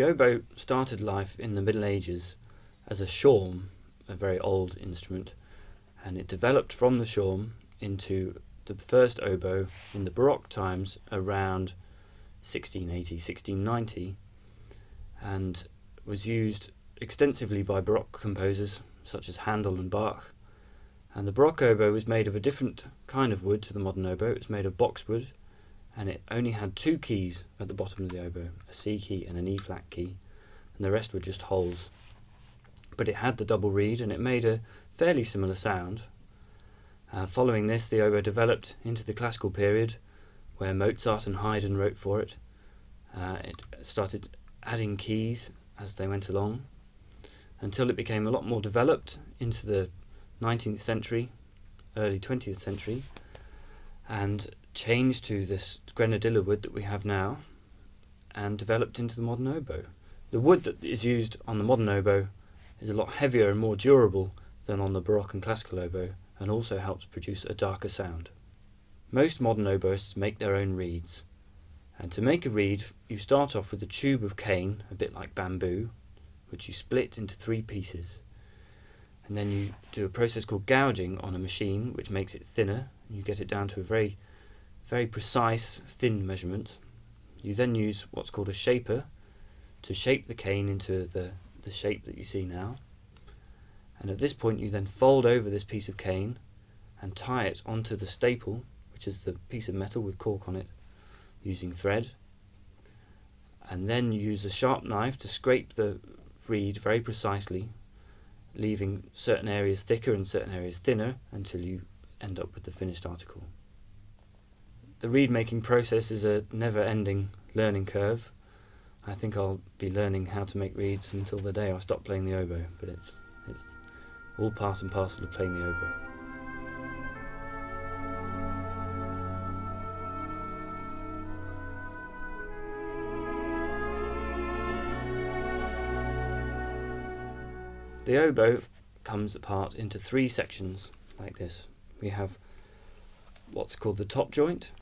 The oboe started life in the Middle Ages as a shawm, a very old instrument, and it developed from the shawm into the first oboe in the Baroque times around 1680, 1690, and was used extensively by Baroque composers such as Handel and Bach. And the Baroque oboe was made of a different kind of wood to the modern oboe. It was made of boxwood, and it only had two keys at the bottom of the oboe, a C key and an E flat key, and the rest were just holes. But it had the double reed, and it made a fairly similar sound. Following this, the oboe developed into the classical period, where Mozart and Haydn wrote for it. It started adding keys as they went along, until it became a lot more developed into the 19th century, early 20th century, and changed to this grenadilla wood that we have now, and developed into the modern oboe. The wood that is used on the modern oboe is a lot heavier and more durable than on the Baroque and classical oboe, and also helps produce a darker sound. Most modern oboists make their own reeds, and to make a reed you start off with a tube of cane, a bit like bamboo, which you split into 3 pieces, and then you do a process called gouging on a machine which makes it thinner, and you get it down to a very, very precise thin measurement. You then use what's called a shaper to shape the cane into the shape that you see now, and at this point you then fold over this piece of cane and tie it onto the staple, which is the piece of metal with cork on it, using thread, and then you use a sharp knife to scrape the reed very precisely, leaving certain areas thicker and certain areas thinner until you end up with the finished article. The reed making process is a never-ending learning curve. I think I'll be learning how to make reeds until the day I stop playing the oboe, but it's all part and parcel of playing the oboe. The oboe comes apart into 3 sections like this. We have what's called the top joint,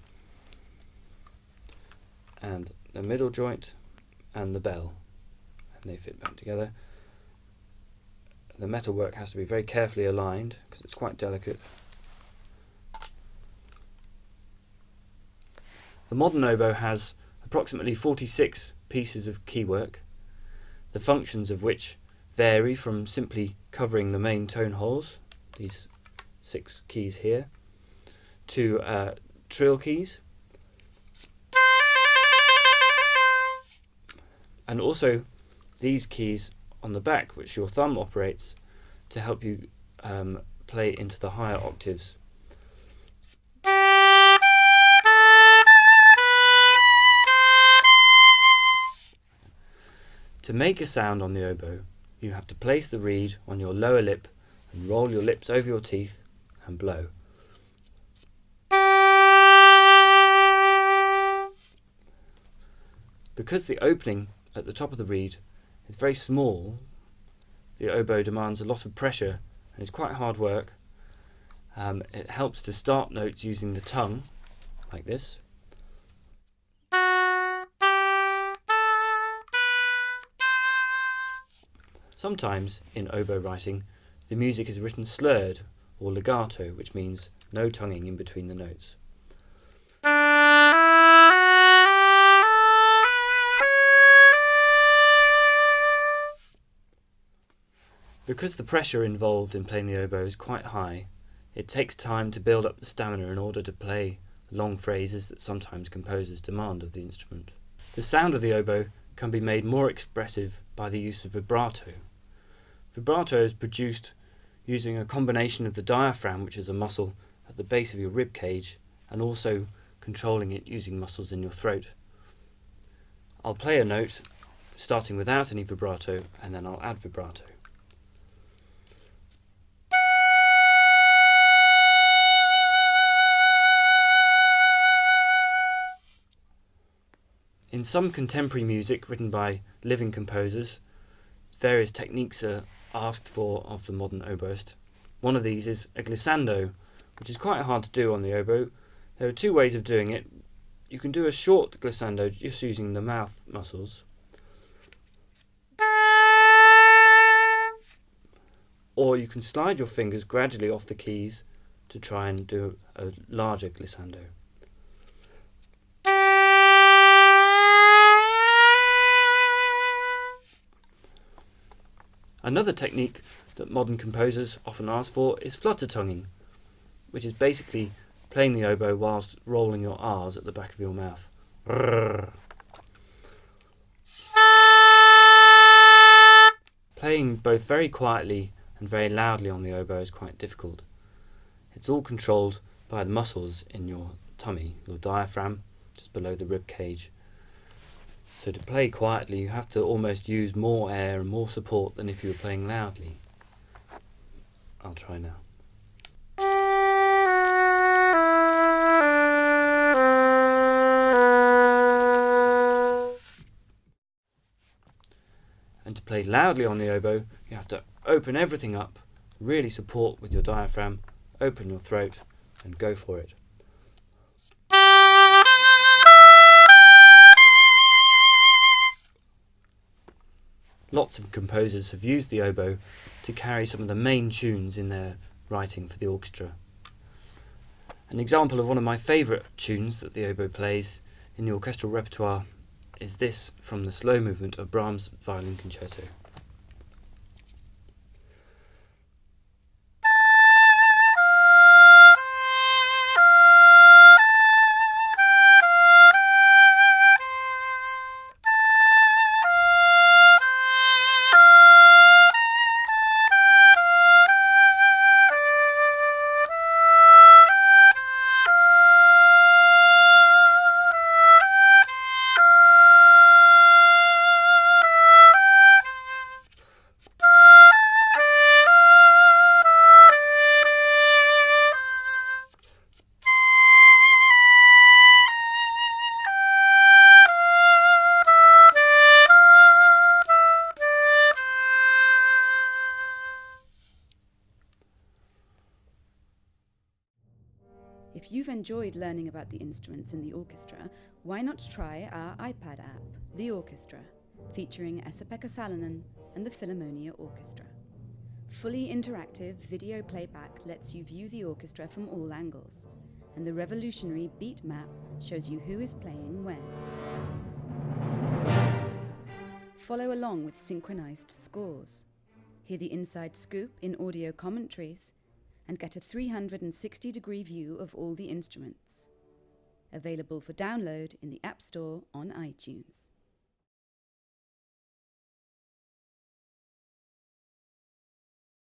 and the middle joint, and the bell, and they fit back together. The metalwork has to be very carefully aligned because it's quite delicate. The modern oboe has approximately 46 pieces of keywork, the functions of which vary from simply covering the main tone holes, these 6 keys here, to trill keys, and also these keys on the back, which your thumb operates to help you play into the higher octaves. To make a sound on the oboe, you have to place the reed on your lower lip and roll your lips over your teeth and blow. Because the opening at the top of the reed is very small, the oboe demands a lot of pressure and it's quite hard work. It helps to start notes using the tongue, like this. Sometimes, in oboe writing, the music is written slurred or legato, which means no tonguing in between the notes. Because the pressure involved in playing the oboe is quite high, it takes time to build up the stamina in order to play long phrases that sometimes composers demand of the instrument. The sound of the oboe can be made more expressive by the use of vibrato. Vibrato is produced using a combination of the diaphragm, which is a muscle at the base of your rib cage, and also controlling it using muscles in your throat. I'll play a note starting without any vibrato, and then I'll add vibrato. In some contemporary music written by living composers, various techniques are asked for of the modern oboist. One of these is a glissando, which is quite hard to do on the oboe. There are 2 ways of doing it. You can do a short glissando just using the mouth muscles, or you can slide your fingers gradually off the keys to try and do a larger glissando. Another technique that modern composers often ask for is flutter tonguing, which is basically playing the oboe whilst rolling your R's at the back of your mouth. Playing both very quietly and very loudly on the oboe is quite difficult. It's all controlled by the muscles in your tummy, your diaphragm, just below the rib cage. So to play quietly, you have to almost use more air and more support than if you were playing loudly. I'll try now. And to play loudly on the oboe, you have to open everything up, really support with your diaphragm, open your throat, and go for it. Lots of composers have used the oboe to carry some of the main tunes in their writing for the orchestra. An example of one of my favourite tunes that the oboe plays in the orchestral repertoire is this from the slow movement of Brahms' Violin Concerto. If you've enjoyed learning about the instruments in the orchestra, why not try our iPad app, The Orchestra, featuring Esa-Pekka Salonen and the Philharmonia Orchestra. Fully interactive video playback lets you view the orchestra from all angles, and the revolutionary beat map shows you who is playing when. Follow along with synchronized scores. Hear the inside scoop in audio commentaries, and get a 360-degree view of all the instruments. Available for download in the App Store on iTunes.